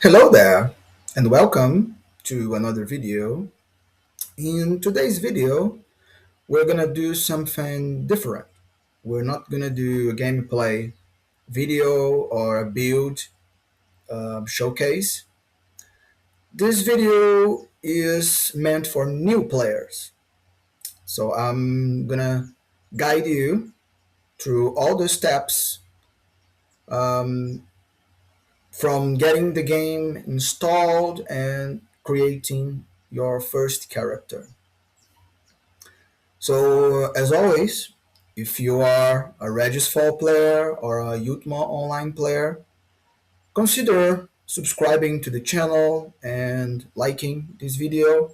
Hello there, and welcome to another video. In today's video, we're gonna do something different. We're not gonna do a gameplay video or a build showcase. This video is meant for new players. So I'm gonna guide you through all the steps um, from getting the game installed and creating your first character. So, as always, if you are a Regisfall player or a Utma online player, consider subscribing to the channel and liking this video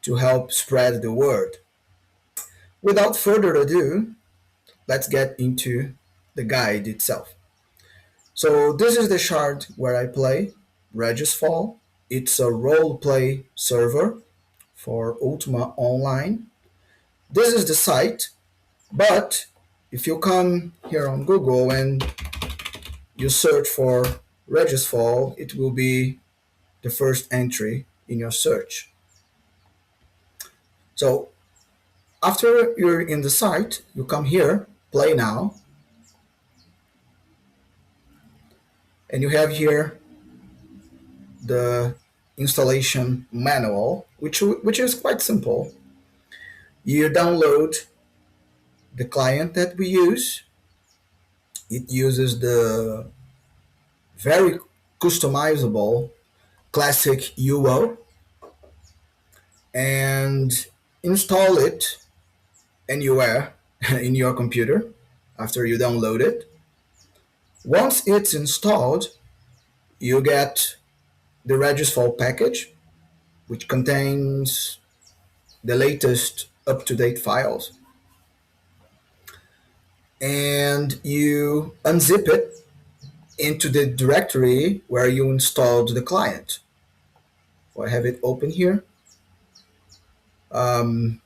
to help spread the word. Without further ado, let's get into the guide itself. So, this is the shard where I play Regisfall. It's a role play server for Ultima Online. This is the site. But if you come here on Google and you search for Regisfall, it will be the first entry in your search. So after you're in the site, you come here, play now, and you have here the installation manual, which is quite simple. You download the client that we use. It uses the very customizable classic UO and install it anywhere in your computer after you download it. Once it's installed, you get the Regisfall package, which contains the latest up-to-date files. And you unzip it into the directory where you installed the client. So I have it open here. Um,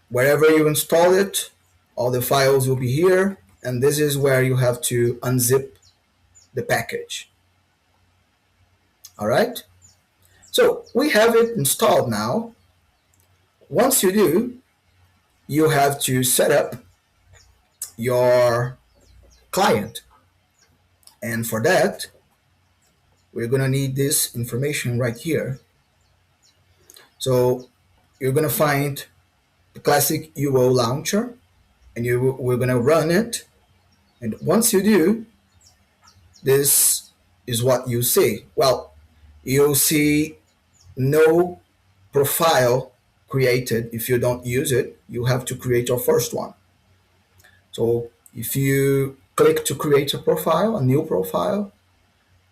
Wherever you install it, all the files will be here, and this is where you have to unzip the package. All right, so we have it installed now. Once you do, you have to set up your client, and for that we're gonna need this information right here. So you're gonna find the classic UO launcher, and we're gonna run it, and once you do, this is what you see. Well, you'll see no profile created. If you don't use it, you have to create your first one. So if you click to create a profile, a new profile,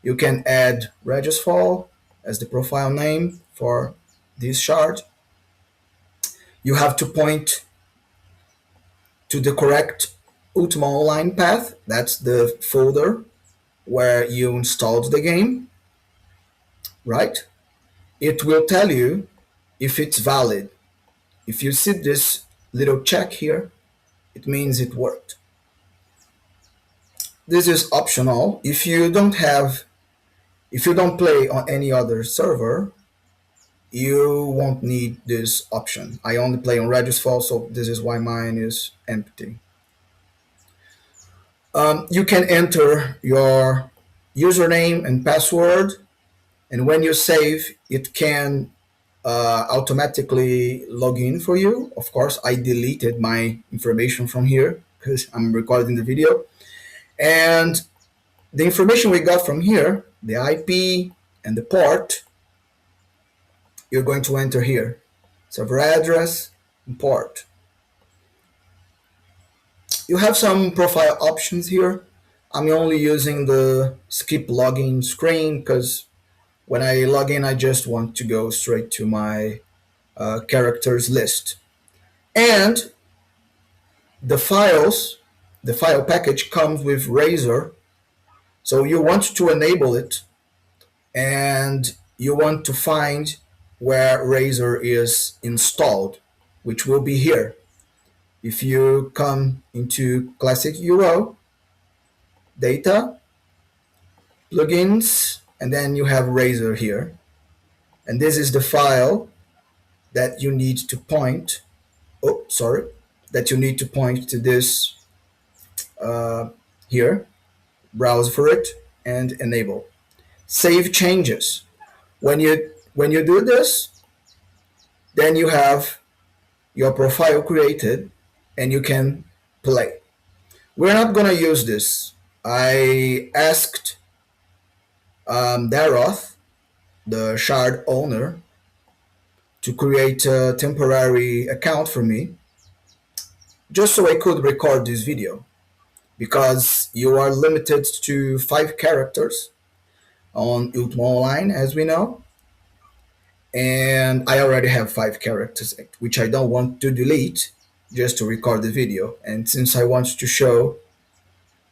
you can add Regisfall as the profile name for this shard. You have to point to the correct Ultima Online path. That's the folder where you installed the game, right? It will tell you if it's valid. If you see this little check here, it means it worked. This is optional. If you don't play on any other server, you won't need this option. I only play on Regisfall, so this is why mine is empty. You can enter your username and password, and when you save, it can automatically log in for you. Of course, I deleted my information from here because I'm recording the video. And the information we got from here, the IP and the port, you're going to enter here. Server address and port. You have some profile options here. I'm only using the skip login screen because when I log in, I just want to go straight to my characters list. And the file package comes with Razor. So you want to enable it, and you want to find where Razor is installed, which will be here. If you come into Classic UO, Data, Plugins, and then you have razor here, and this is the file that you need to point. Oh, sorry, that you need to point to this here. Browse for it and enable. Save changes. When you do this, then you have your profile created, and you can play. We're not gonna use this. I asked Daroth, the shard owner, to create a temporary account for me, just so I could record this video, because you are limited to 5 characters on Ultima Online, as we know, and I already have 5 characters, which I don't want to delete just to record the video. And since I want to show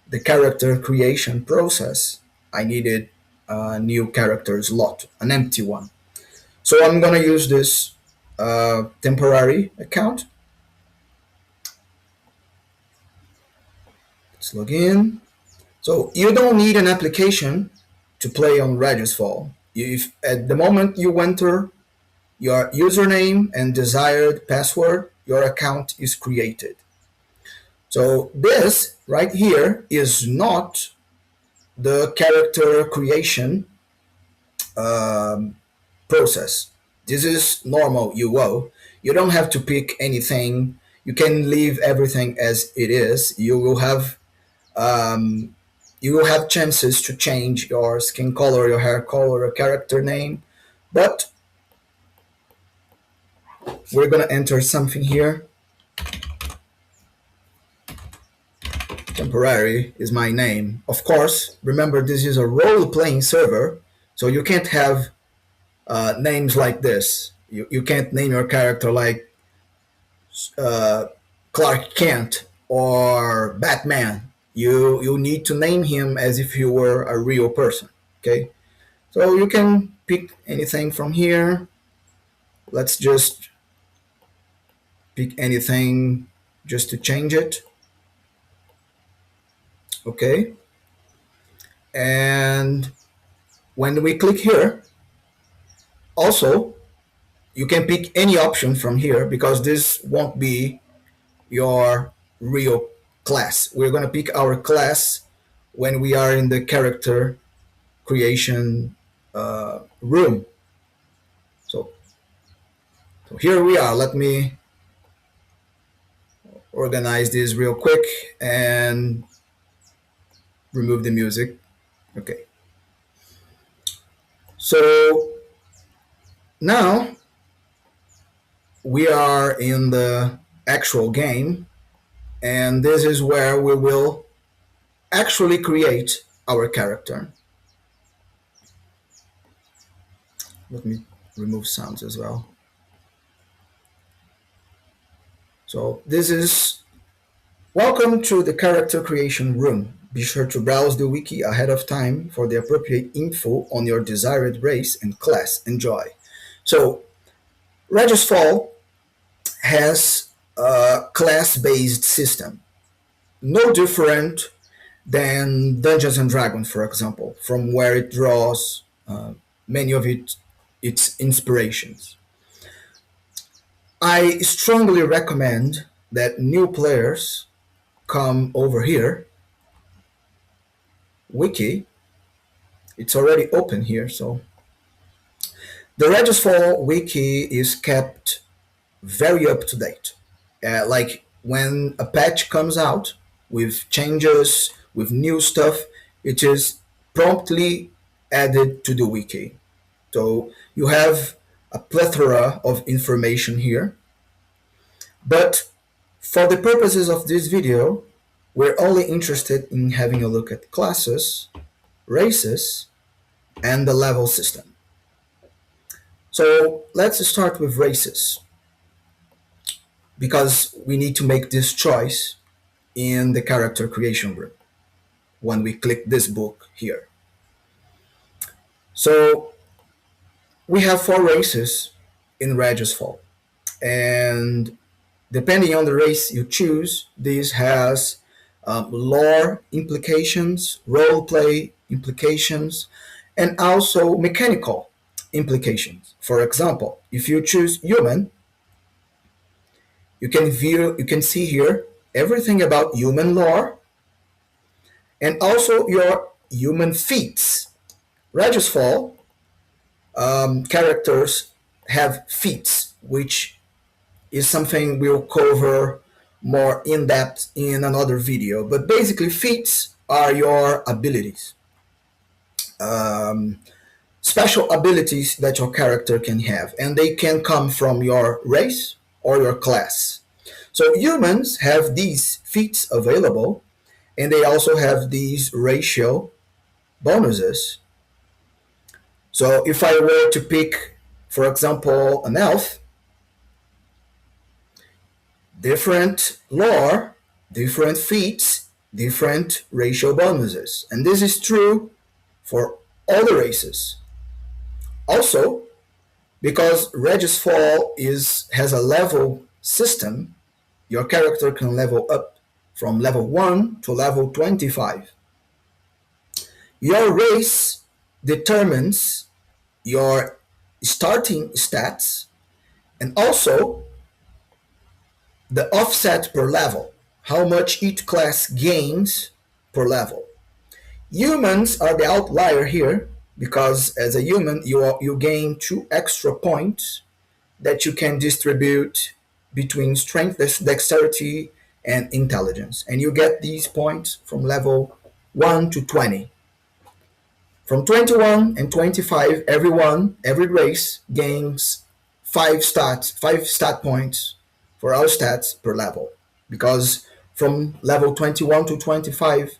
the character creation process, I needed a new character slot, an empty one. So I'm gonna use this temporary account. Let's log in. So you don't need an application to play on Regisfall. If at the moment you enter your username and desired password, your account is created. So this right here is not the character creation process. This is normal UO. You don't have to pick anything. You can leave everything as it is. You will have chances to change your skin color, your hair color, your character name, but we're gonna enter something here. Temporary is my name. Of course, remember this is a role-playing server, so you can't have names like this. You can't name your character like uh, Clark Kent or Batman. You need to name him as if you were a real person. Okay, so you can pick anything from here. Let's just pick anything just to change it. Okay, and when we click here, also you can pick any option from here, because this won't be your real class. We're going to pick our class when we are in the character creation room. So, so here we are. Let me organize this real quick and remove the music. Okay. So now we are in the actual game, and this is where we will actually create our character. Let me remove sounds as well. So this is welcome to the character creation room. Be sure to browse the wiki ahead of time for the appropriate info on your desired race and class. Enjoy. So Regisfall has a class-based system, no different than Dungeons and Dragons, for example, from where it draws many of its inspirations. I strongly recommend that new players come over here. Wiki, it's already open here, so the Regisfall wiki is kept very up to date. Like when a patch comes out with changes, with new stuff, it is promptly added to the wiki. So you have a plethora of information here. But for the purposes of this video, we're only interested in having a look at classes, races, and the level system. So let's start with races, because we need to make this choice in the character creation room when we click this book here. So we have 4 races in Regisfall, and depending on the race you choose, this has lore implications, role play implications, and also mechanical implications. For example, if you choose human, you can see here everything about human lore and also your human feats. Regisfall characters have feats, which is something we'll cover more in depth in another video. But basically, feats are your abilities, special abilities that your character can have, and they can come from your race or your class. So humans have these feats available, and they also have these racial bonuses. So if I were to pick, for example, an elf, different lore, different feats, different racial bonuses. And this is true for all the races. Also, because Regisfall has a level system, your character can level up from level 1 to level 25. Your race determines your starting stats and also the offset per level, how much each class gains per level. Humans are the outlier here because as a human you gain 2 extra points that you can distribute between strength, dexterity, and intelligence. And you get these points from level 1 to 20. From 21 and 25, every race gains 5 stat points for our stats per level. Because from level 21 to 25,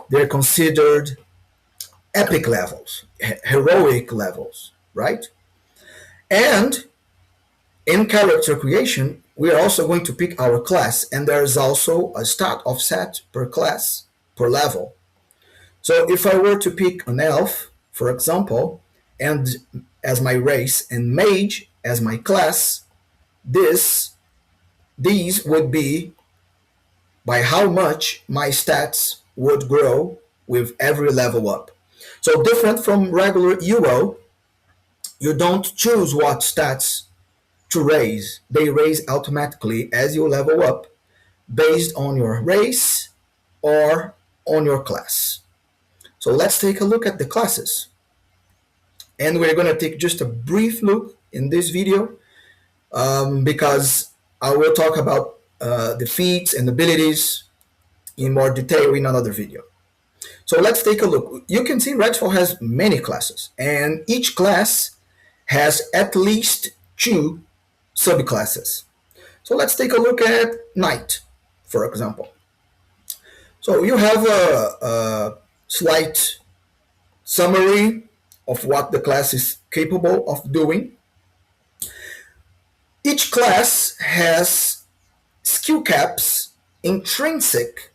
they're considered epic levels, heroic levels, right? And in character creation, we are also going to pick our class, and there's also a stat offset per class, per level. So if I were to pick an elf, for example, and as my race and mage as my class, this these would be by how much my stats would grow with every level up. So different from regular UO, you don't choose what stats to raise. They raise automatically as you level up based on your race or on your class. So let's take a look at the classes. And we're going to take just a brief look in this video because I will talk about the feats and abilities in more detail in another video. So let's take a look. You can see Regisfall has many classes, and each class has at least 2 subclasses. So let's take a look at Knight, for example. So you have a slight summary of what the class is capable of doing. Each class has skill caps intrinsic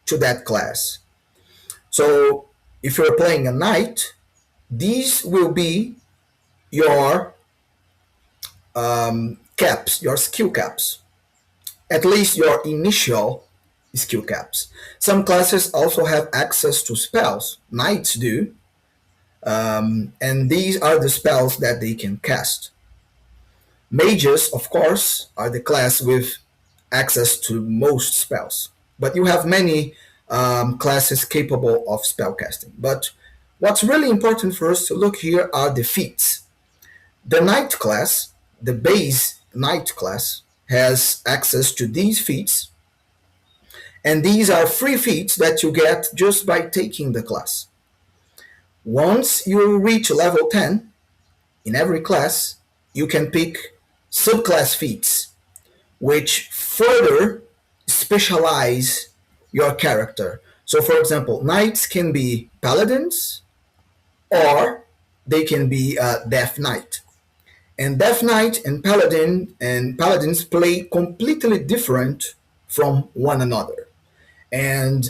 to that class. So if you're playing a knight, these will be your caps, your skill caps, at least your initial skill caps. Some classes also have access to spells. Knights do, and these are the spells that they can cast. Mages, of course, are the class with access to most spells, but you have many classes capable of spellcasting. But what's really important for us to look here are the feats. The knight class, the base knight class, has access to these feats, and these are free feats that you get just by taking the class. Once you reach level 10, in every class, you can pick subclass feats, which further specialize your character. So, for example, knights can be paladins, or they can be Death Knight. And Death Knight and paladins play completely different from one another. And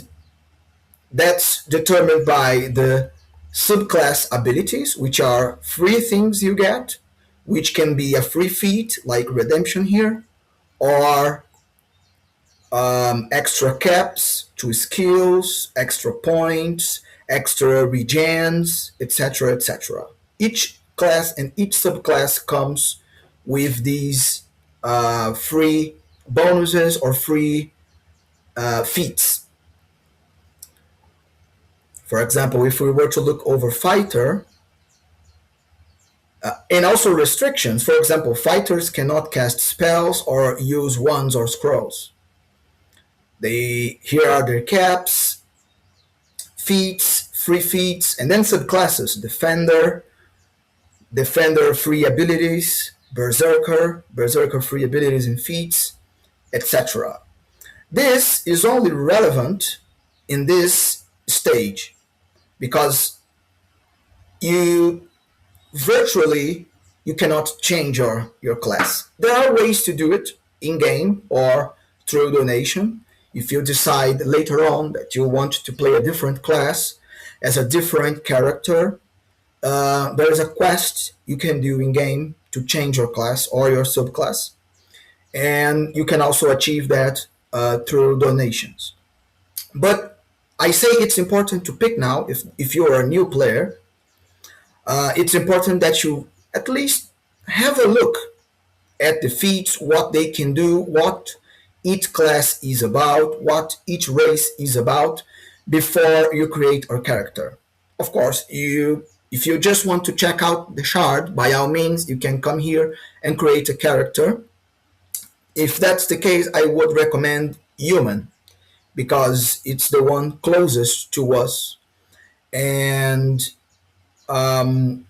that's determined by the subclass abilities, which are free things you get, which can be a free feat like Redemption here, or extra caps to skills, extra points, extra regens, etc., etc. Each class and each subclass comes with these free bonuses or free feats. For example, if we were to look over fighter, and also restrictions. For example, fighters cannot cast spells or use wands or scrolls. They Here are their caps, feats, free feats, and then subclasses: defender, defender free abilities, berserker, berserker free abilities and feats, etc. This is only relevant in this stage because you virtually you cannot change your class. There are ways to do it in game or through donation. If you decide later on that you want to play a different class as a different character, there is a quest you can do in game to change your class or your subclass, and you can also achieve that through donations. But I say it's important to pick now if you are a new player. It's important that you at least have a look at the feats, what they can do, what each class is about, what each race is about, before you create a character. Of course, if you just want to check out the shard, by all means, you can come here and create a character. If that's the case, I would recommend human because it's the one closest to us. And um,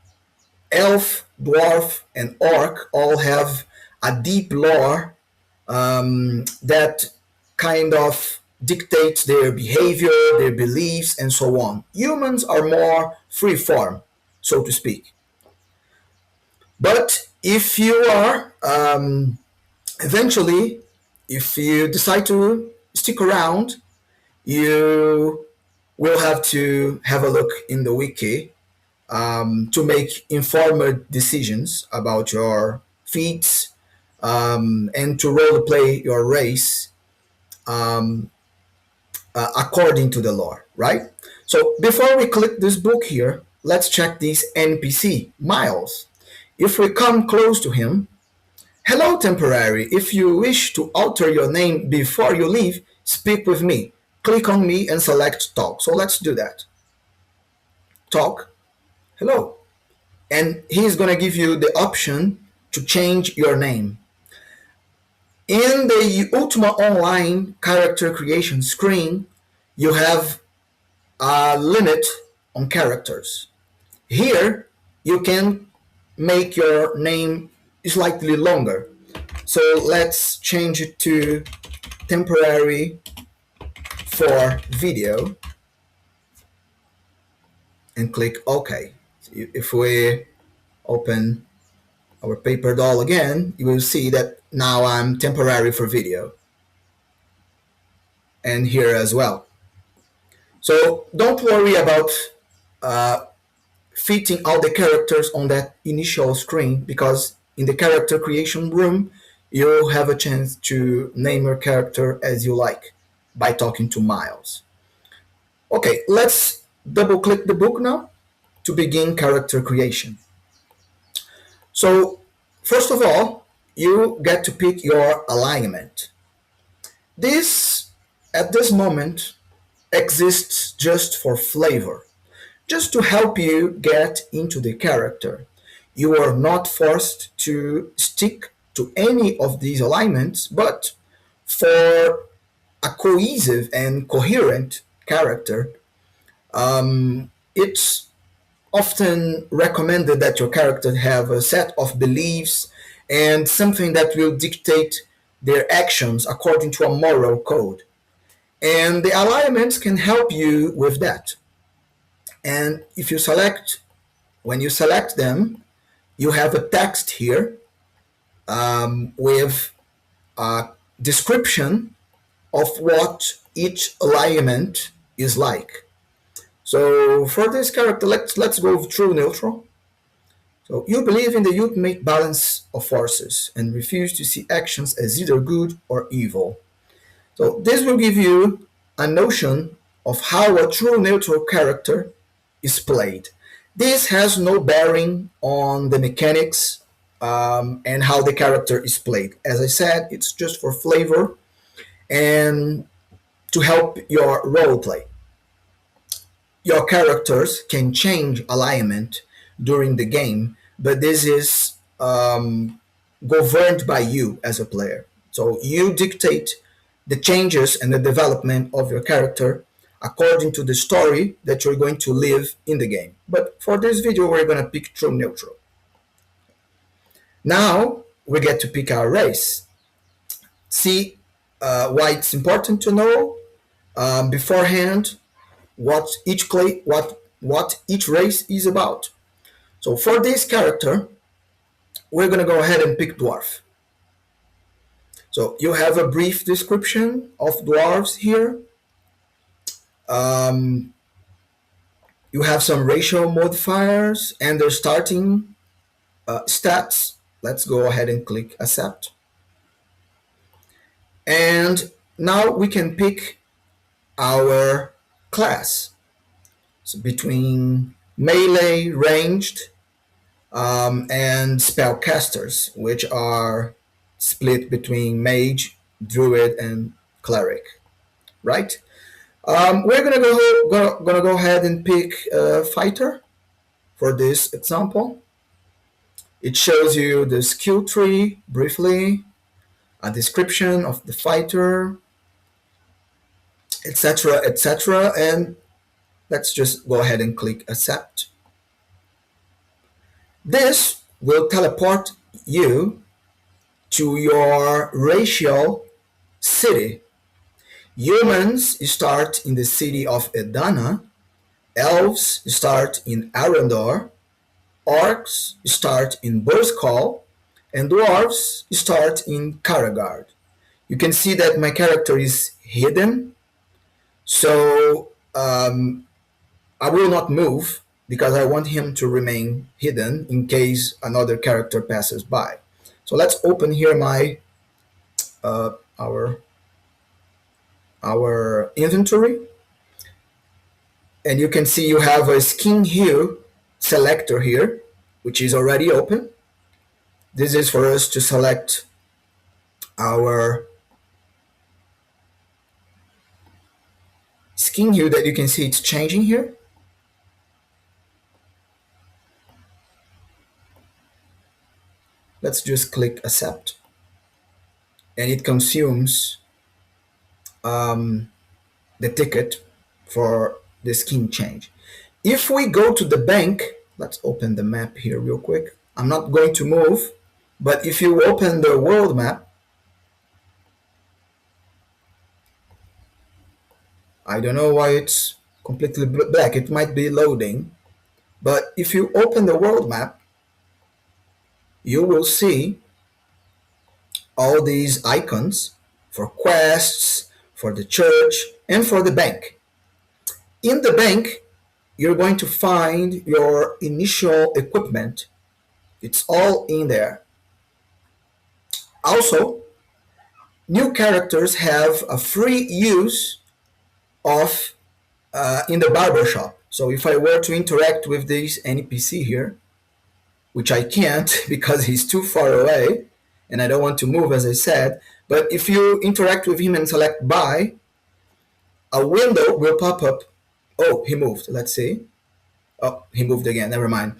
elf, dwarf, and orc all have a deep lore that kind of dictates their behavior, their beliefs, and so on. Humans are more free form, so to speak. But if you are eventually, if you decide to stick around, you will have to have a look in the wiki to make informed decisions about your feats and to role play your race according to the lore, right? So before we click this book here, let's check this NPC, Miles. If we come close to him, hello, temporary. If you wish to alter your name before you leave, speak with me. Click on me and select talk. So let's do that. Talk. Hello. And he's going to give you the option to change your name. In the Ultima Online character creation screen, you have a limit on characters. Here, you can make your name slightly longer. So let's change it to temporary for video and click OK. So if we open our paper doll again, you will see that now I'm temporary for video. And here as well. So don't worry about fitting all the characters on that initial screen because in the character creation room, you'll have a chance to name your character as you like by talking to Miles. Okay, let's double click the book now to begin character creation. So, first of all, you get to pick your alignment. This, at this moment, exists just for flavor, just to help you get into the character. You are not forced to stick to any of these alignments, but for a cohesive and coherent character, it's often recommended that your character have a set of beliefs and something that will dictate their actions according to a moral code. And the alignments can help you with that. And if you select, when you select them, you have a text here with a description of what each alignment is like. So for this character, let's go through neutral. So you believe in the ultimate balance of forces and refuse to see actions as either good or evil. So this will give you a notion of how a true neutral character is played. This has no bearing on the mechanics and how the character is played. As I said, it's just for flavor and to help your role play. Your characters can change alignment during the game, but this is governed by you as a player. So you dictate the changes and the development of your character according to the story that you're going to live in the game. But for this video, we're going to pick true neutral. Now we get to pick our race. See why it's important to know beforehand what each race is about. So for this character, we're gonna go ahead and pick dwarf. So you have a brief description of dwarves here. Um, you have some racial modifiers and their starting stats. Let's go ahead and click accept. And now we can pick our class. So between melee, ranged, and spellcasters, which are split between mage, druid, and cleric. Right? We're gonna go ahead and pick a fighter for this example. It shows you the skill tree briefly, a description of the fighter, etc., etc. And let's just go ahead and click accept. This will teleport you to your racial city. Humans start in the city of Edana, elves start in Arendor, orcs start in Burskal, and dwarves start in Karagard. You can see that my character is hidden, so I will not move because I want him to remain hidden in case another character passes by. So let's open here my our inventory, and you can see you have a skin hue selector here, which is already open. This is for us to select our skin hue that you can see it's changing here. Let's just click accept, and it consumes the ticket for the skin change. If we go to the bank, let's open the map here real quick. I'm not going to move, but if you open the world map, I don't know why it's completely black. It might be loading, but if you open the world map, you will see all these icons for quests, for the church, and for the bank. In the bank, you're going to find your initial equipment. It's all in there. Also, new characters have a free use of in the barbershop. So if I were to interact with this NPC here, which I can't because he's too far away and I don't want to move, as I said, but if you interact with him and select buy, a window will pop up. Oh, he moved. Let's see. Oh, he moved again. Never mind.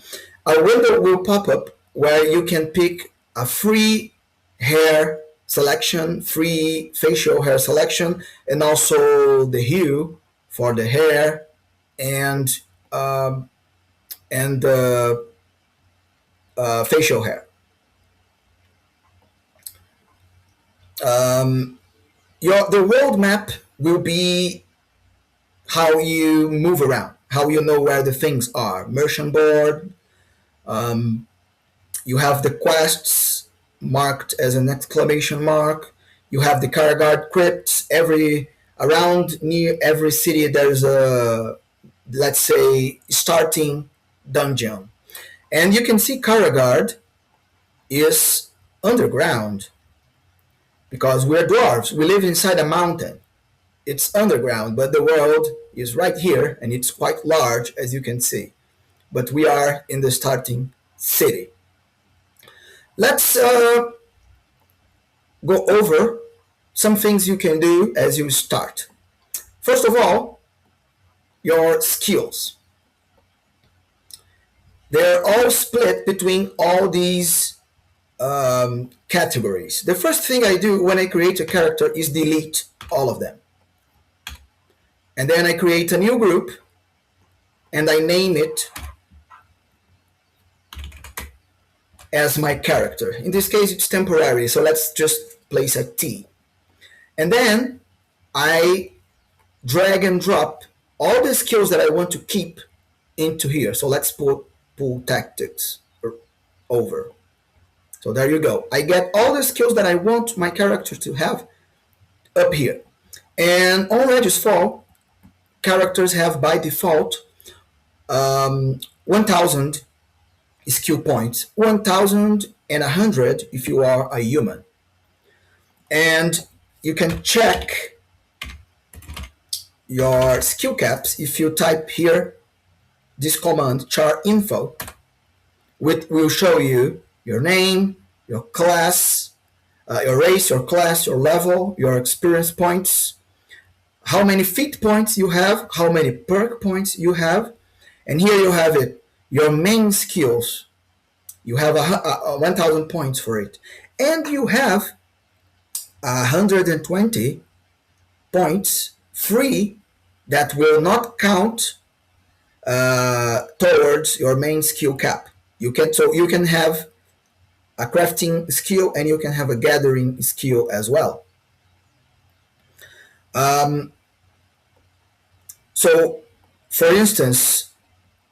A window will pop up where you can pick a free hair selection, free facial hair selection, and also the hue for the hair and the facial hair. The world map will be how you move around, how you know where the things are. Merchant board. You have the quests marked as an exclamation mark. You have the Karagard crypts. Around near every city there's a, let's say, starting dungeon. And you can see Karagard is underground because we're dwarves. We live inside a mountain. It's underground, but the world is right here, and it's quite large, as you can see. But we are in the starting city. Let's go over some things you can do as you start. First of all, your skills. They're all split between all these categories. The first thing I do when I create a character is delete all of them. And then I create a new group and I name it as my character. In this case, it's temporary, so let's just place a T. And then I drag and drop all the skills that I want to keep into here. So let's pull tactics over. So there you go. I get all the skills that I want my character to have up here. And on Regisfall, characters have by default 1,000 skill points, 1,100 if you are a human. And you can check your skill caps if you type here this command char info, which will show you your name, your class, your race, your class, your level, your experience points, how many feat points you have, how many perk points you have, and here you have it, your main skills. You have 1,000 points for it, and you have 120 points free that will not count towards your main skill cap. You can have a crafting skill and you can have a gathering skill as well. So, for instance,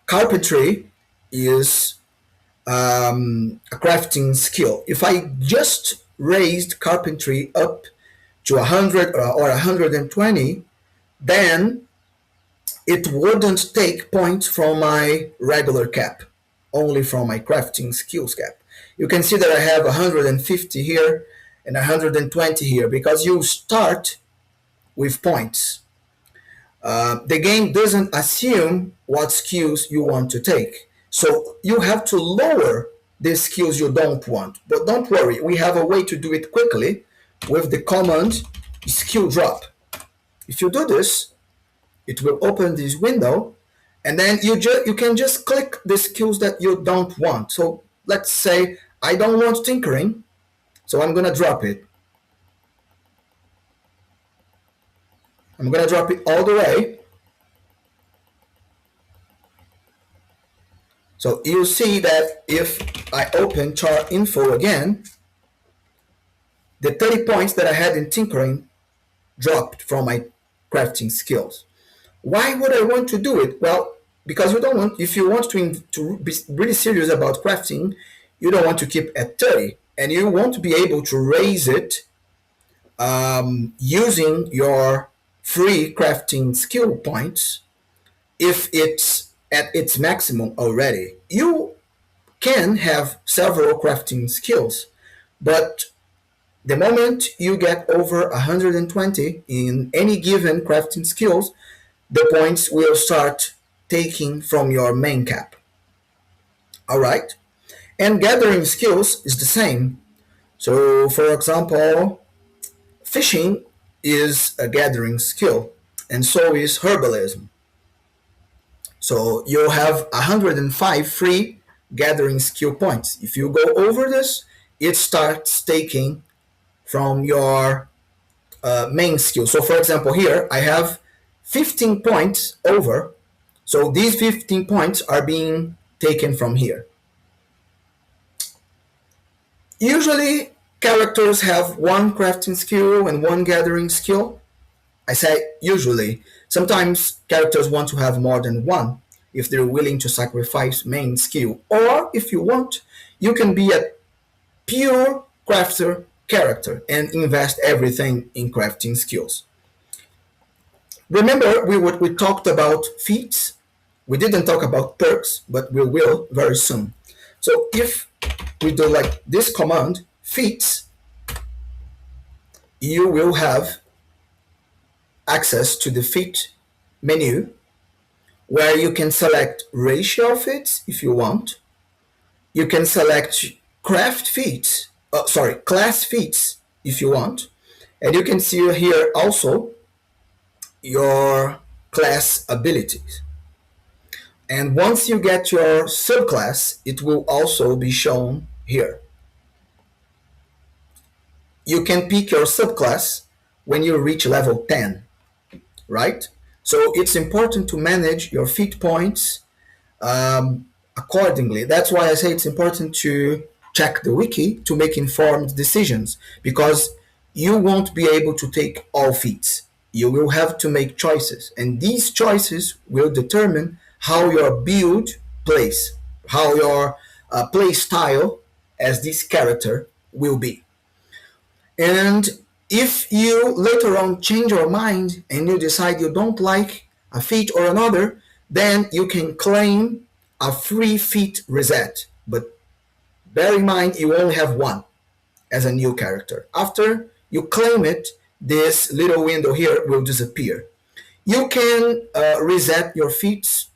carpentry is a crafting skill. If I just raised carpentry up to 100 or 120, then it wouldn't take points from my regular cap, only from my crafting skills cap. You can see that I have 150 here and 120 here because you start with points. The game doesn't assume what skills you want to take. So you have to lower the skills you don't want. But don't worry, we have a way to do it quickly with the command skill drop. If you do this, it will open this window and then you can just click the skills that you don't want. So let's say I don't want tinkering, so I'm gonna drop it. I'm gonna drop it all the way. So you see that if I open char info again, the 30 points that I had in tinkering dropped from my crafting skills. Why would I want to do it? Well, because you don't want, if you want to be really serious about crafting, you don't want to keep at 30 and you won't be able to raise it using your free crafting skill points if it's at its maximum already. You can have several crafting skills, but the moment you get over 120 in any given crafting skills, the points will start taking from your main cap. All right? And gathering skills is the same. So, for example, fishing is a gathering skill, and so is herbalism. So you'll have 105 free gathering skill points. If you go over this, it starts taking from your main skill. So for example, here I have 15 points over. So these 15 points are being taken from here. Usually characters have one crafting skill and one gathering skill. I say usually. Sometimes characters want to have more than one if they're willing to sacrifice main skill. Or if you want, you can be a pure crafter character and invest everything in crafting skills. Remember, we talked about feats. We didn't talk about perks, but we will very soon. So if we do like this command, feats, you will have access to the feat menu where you can select ratio fits if you want. You can select craft feats, sorry, class feats if you want. And you can see here also your class abilities. And once you get your subclass, it will also be shown here. You can pick your subclass when you reach level 10, right? So it's important to manage your feat points accordingly. That's why I say it's important to check the wiki to make informed decisions, because you won't be able to take all feats. You will have to make choices, and these choices will determine how your build plays, how your play style as this character will be. And if you later on change your mind and you decide you don't like a feat or another, then you can claim a free feat reset. But bear in mind, you only have one as a new character. After you claim it, this little window here will disappear. You can reset your feats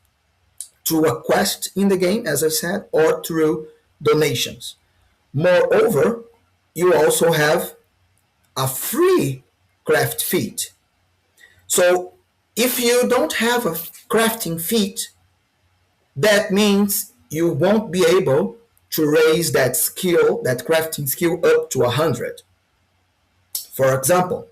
through a quest in the game, as I said, or through donations. Moreover, you also have a free craft feat. So if you don't have a crafting feat, that means you won't be able to raise that skill, that crafting skill, up to 100. For example,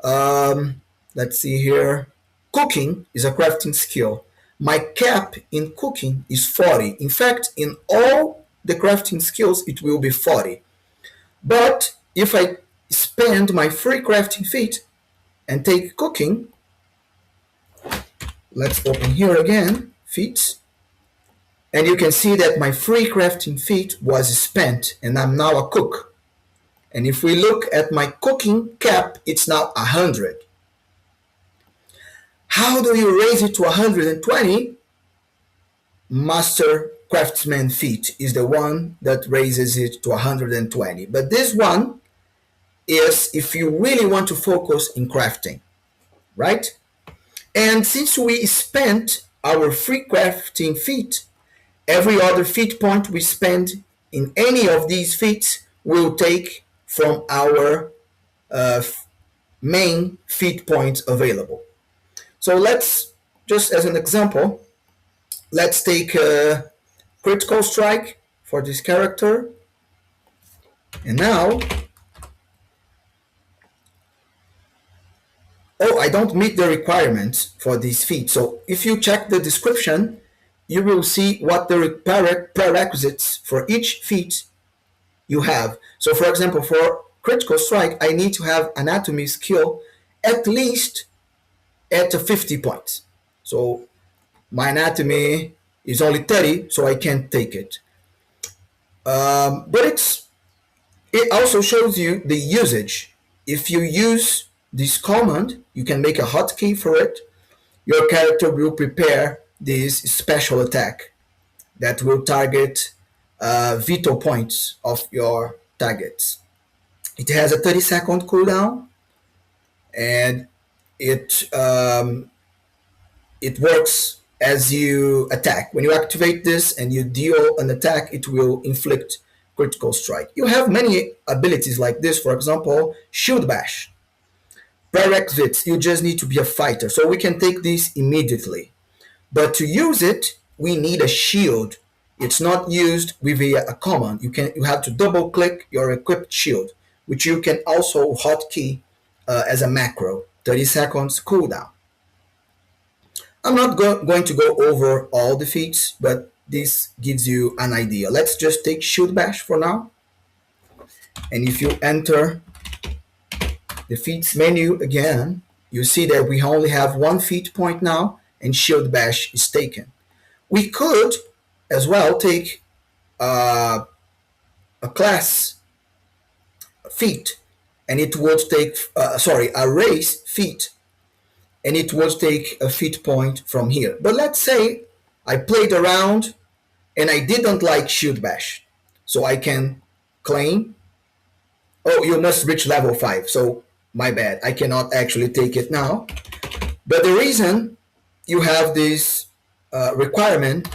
let's see here. Cooking is a crafting skill. My cap in cooking is 40. In fact, in all the crafting skills, it will be 40. But if I spend my free crafting feat and take cooking, let's open here again, feats. And you can see that my free crafting feat was spent and I'm now a cook. And if we look at my cooking cap, it's now 100. How do you raise it to 120? Master Craftsman feat is the one that raises it to 120. But this one is if you really want to focus in crafting, right? And since we spent our free crafting feat, every other feat point we spend in any of these feats will take from our uh, main feat points available. So let's, just as an example, let's take a critical strike for this character. And now, oh, I don't meet the requirements for this feat. So if you check the description, you will see what the prerequisites for each feat you have. So for example, for critical strike, I need to have anatomy skill at least at 50 points. So my anatomy is only 30, so I can't take it. But it also shows you the usage. If you use this command, you can make a hotkey for it. Your character will prepare this special attack that will target vital points of your targets. It has a 30-second cooldown, and it works as you attack. When you activate this and you deal an attack, it will inflict critical strike. You have many abilities like this. For example, shield bash. Prerequisites, you just need to be a fighter. So we can take this immediately. But to use it, we need a shield. It's not used with a command. You have to double click your equipped shield, which you can also hotkey as a macro. 30 seconds cooldown. I'm not going to go over all the feats, but this gives you an idea. Let's just take shield bash for now. And if you enter the feats menu again, you see that we only have one feat point now, and shield bash is taken. We could as well take a class feat, and it would take, a race feat, and it would take a feat point from here. But let's say I played around and I didn't like shield bash, so I can claim, oh, you must reach level 5, so my bad, I cannot actually take it now. But the reason you have this requirement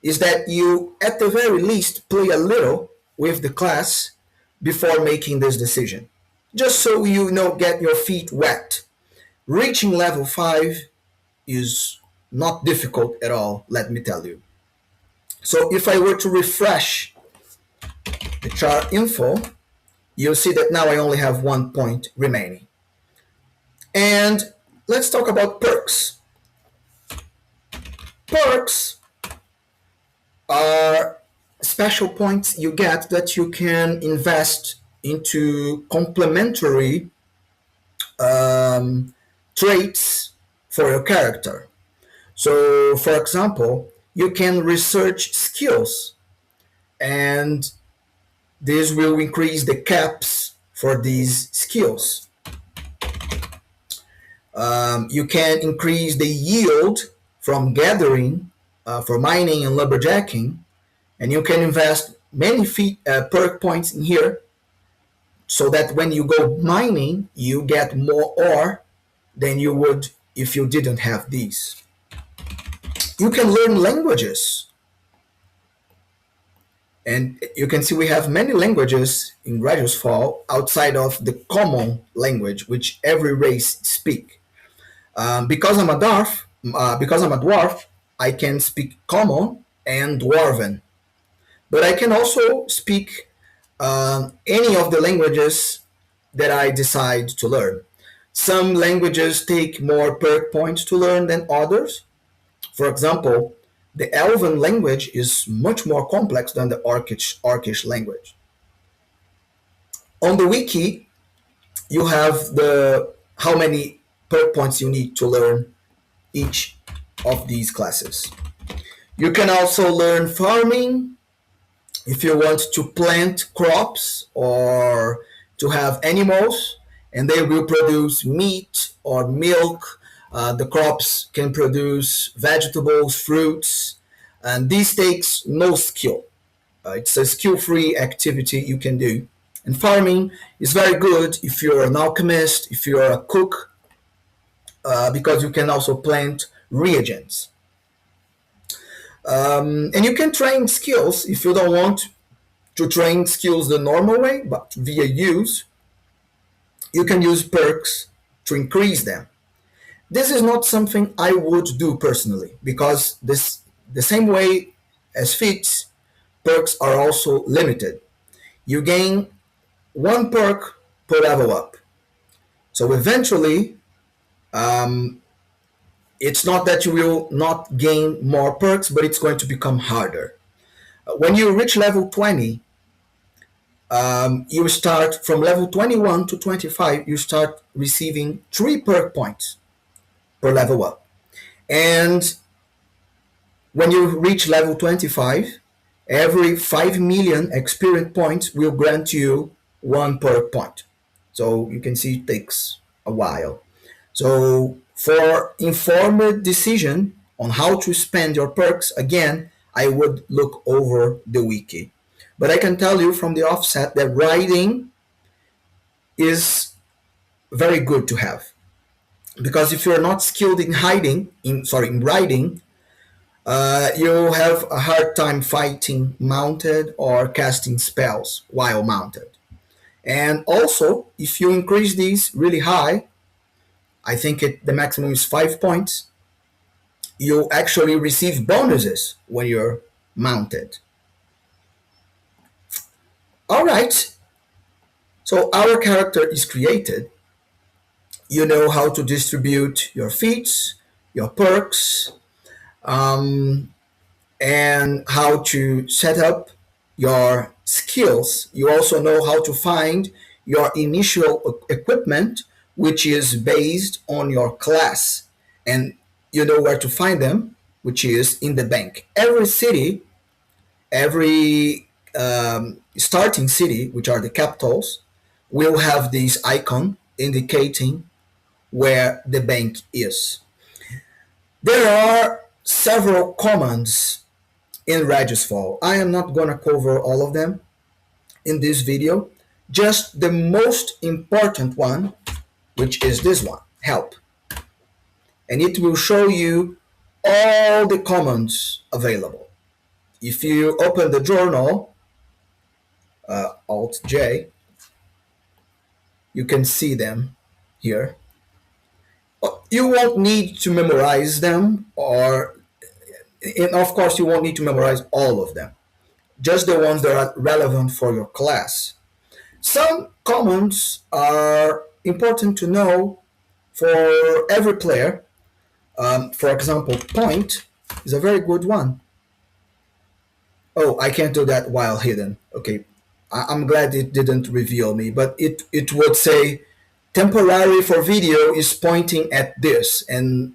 is that you, at the very least, play a little with the class before making this decision, just so you know, get your feet wet. Reaching level 5 is not difficult at all, let me tell you. So if I were to refresh the chart info, you'll see that now I only have 1 point remaining. And let's talk about perks. Perks are special points you get that you can invest into complementary traits for your character. So, for example, you can research skills, and this will increase the caps for these skills. You can increase the yield from gathering, for mining and lumberjacking, and you can invest many perk points in here so that when you go mining, you get more ore than you would if you didn't have these. You can learn languages, and you can see we have many languages in Regisfall outside of the common language which every race speak. Because I'm a dwarf, I can speak common and dwarven, but I can also speak any of the languages that I decide to learn. Some languages take more perk points to learn than others. For example, the Elven language is much more complex than the Orcish language. On the wiki, you have the how many perk points you need to learn each of these classes. You can also learn farming if you want to plant crops or to have animals, and they will produce meat or milk. The crops can produce vegetables, fruits, and this takes no skill. It's a skill-free activity you can do. And farming is very good if you're an alchemist, if you're a cook, because you can also plant reagents. And you can train skills if you don't want to train skills the normal way, but via use. You can use perks to increase them. This is not something I would do personally because the same way as feats, perks are also limited. You gain 1 perk per level up. So eventually, it's not that you will not gain more perks, but it's going to become harder. When you reach level 20, you start from level 21 to 25, you start receiving 3 perk points per level up. And when you reach level 25, every 5 million experience points will grant you 1 perk point. So you can see it takes a while. So for informed decision on how to spend your perks, again, I would look over the wiki. But I can tell you from the offset that writing is very good to have. Because if you're not skilled in in writing, you'll have a hard time fighting mounted or casting spells while mounted. And also, if you increase these really high, I think the maximum is 5 points, you actually receive bonuses when you're mounted. All right, so our character is created. You know how to distribute your feats, your perks, and how to set up your skills. You also know how to find your initial equipment, which is based on your class. And you know where to find them, which is in the bank. Every city, every starting city, which are the capitals, will have this icon indicating where the bank is. There are several commands in Regisfall. I am not going to cover all of them in this video, just the most important one, which is this one, help. And it will show you all the commands available. If you open the journal, Alt J, you can see them here. You won't need to memorize them, and of course, you won't need to memorize all of them, just the ones that are relevant for your class. Some commands are important to know for every player. For example, point is a very good one. Oh, I can't do that while hidden. Okay, I'm glad it didn't reveal me, but it would say temporary for video is pointing at this, and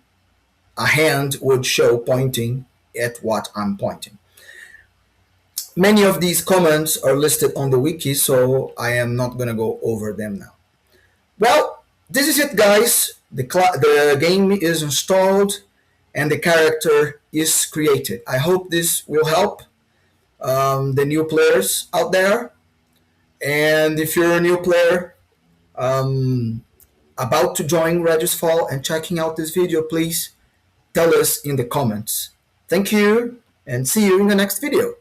a hand would show pointing at what I'm pointing. Many of these commands are listed on the wiki, so I am not gonna go over them now. Well, this is it, guys. The game is installed and the character is created. I hope this will help the new players out there. And if you're a new player about to join Regisfall and checking out this video, please tell us in the comments. Thank you and see you in the next video.